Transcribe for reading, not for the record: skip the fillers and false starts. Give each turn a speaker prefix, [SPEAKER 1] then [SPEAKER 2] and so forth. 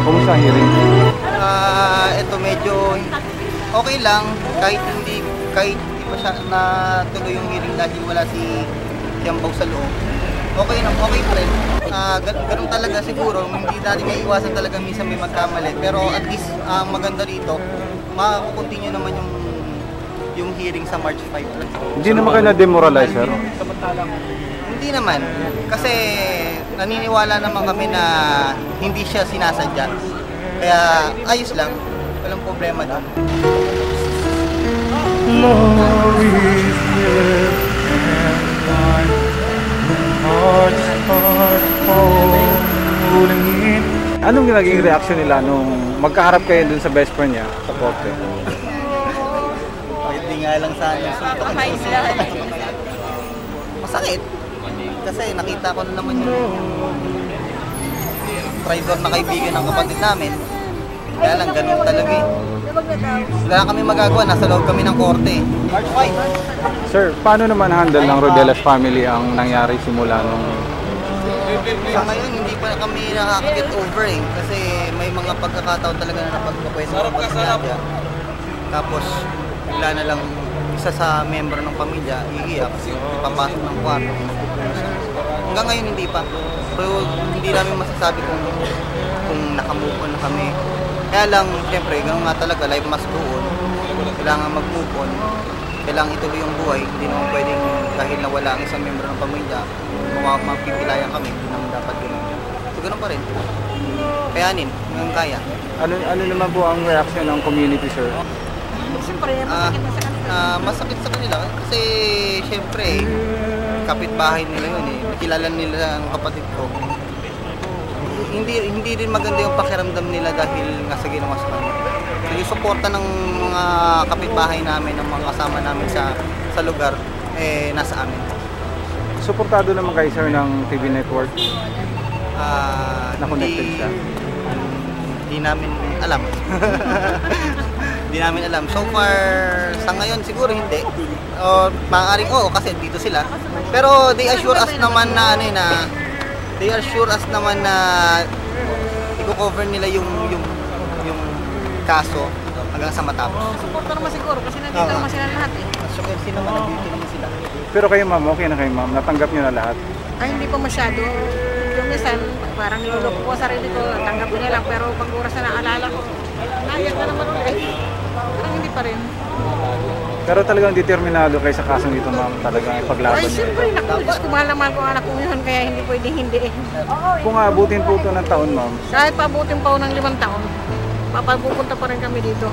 [SPEAKER 1] Kumusta ang hearing?
[SPEAKER 2] Ito medyo okay lang kahit hindi pa siya natuloy yung hearing dahil wala si Tiambaw sa loob. Okay pa rin. Ganun talaga siguro, hindi natin maiiwasan talaga minsan may magkamali. Pero at least maganda rito, makakontinue naman yung hearing sa March 5.
[SPEAKER 1] Hindi naman kayo na-demoralize, sir?
[SPEAKER 2] Hindi naman. Kasi naniniwala naman kami na hindi siya sinasadya. Kaya ayos lang. Walang problema doon.
[SPEAKER 1] Anong naging reaction nila nung magkaharap kayo dun sa best friend niya sa korte?
[SPEAKER 2] Hindi nga lang sa masakit. Kasi nakita ko na naman yung traitor na kaibigan ng kapatid namin. Kaya lang, ganun talaga eh. Wala kami magagawa, nasa loob kami ng korte.
[SPEAKER 1] Sir, paano naman handle ng Rodelas family ang nangyari simula nung...
[SPEAKER 2] Sa ngayon, hindi pa kami nakaka-get over eh. Kasi may mga pagkakataon talaga na napagpakwento ng pagkakataon. Tapos, bigla na lang isa sa member ng pamilya, iiyak, ipapasok ng kwarto. Hanggang ngayon hindi pa. Pero hindi namin masasabi kung nakamove on na kami. Kaya lang, siyempre, gano'n nga talaga, life must go on. Kailangan mag-move on. Kailangan ituloy yung buhay. Hindi naman pwedeng dahil nawala ang isang member ng pamilya, mapipilayan kami. Hindi naman dapat gano'n. So, gano'n pa rin. Kayanin, hanggang kaya.
[SPEAKER 1] Ano naman po ang reaction ng community, sir?
[SPEAKER 3] Siyempre, masakit na sa kanila.
[SPEAKER 2] Masakit sa kanila kasi siyempre kapitbahay nila yun eh. Kilala nila ang kapatid ko. Hindi din maganda yung pakiramdam nila dahil nga sa ginawa sa kanila. So yung suporta ng mga kapitbahay namin, ng mga kasama namin sa lugar, nasa amin.
[SPEAKER 1] Suportado naman kayo, sir, ng TV network? Na-connected siya?
[SPEAKER 2] Hindi namin alam. Hindi namin alam. So far, sa ngayon siguro hindi. O maaaring oo kasi dito sila. Pero they assure us naman na i-cover nila yung kaso hanggang sa matapos.
[SPEAKER 3] Suporta naman siguro kasi nandito naman sila lahat eh.
[SPEAKER 2] So sila naman, nandito naman sila.
[SPEAKER 1] Pero kayo, ma'am, okay na kayo, ma'am? Natanggap niyo na lahat?
[SPEAKER 3] Ay, hindi pa masyado. Yung minsan, parang niloloko ko sarili ko, tanggap ko nila. Pero pag oras na naalala ko, nayak na naman ulit. Parang hindi pa rin.
[SPEAKER 1] Pero talagang determinado kayo sa kasong dito, ma'am, talagang ipaglaban
[SPEAKER 3] Ay,
[SPEAKER 1] niyo.
[SPEAKER 3] siyempre, naku, Diyos ko, mahal naman ko ang anak ko yun, kaya hindi pwedeng hindi eh.
[SPEAKER 1] Kung aabutin po ito ng taon, ma'am?
[SPEAKER 3] Kahit paabutin pa ako ng 5 taon, papapupunta pa rin kami dito.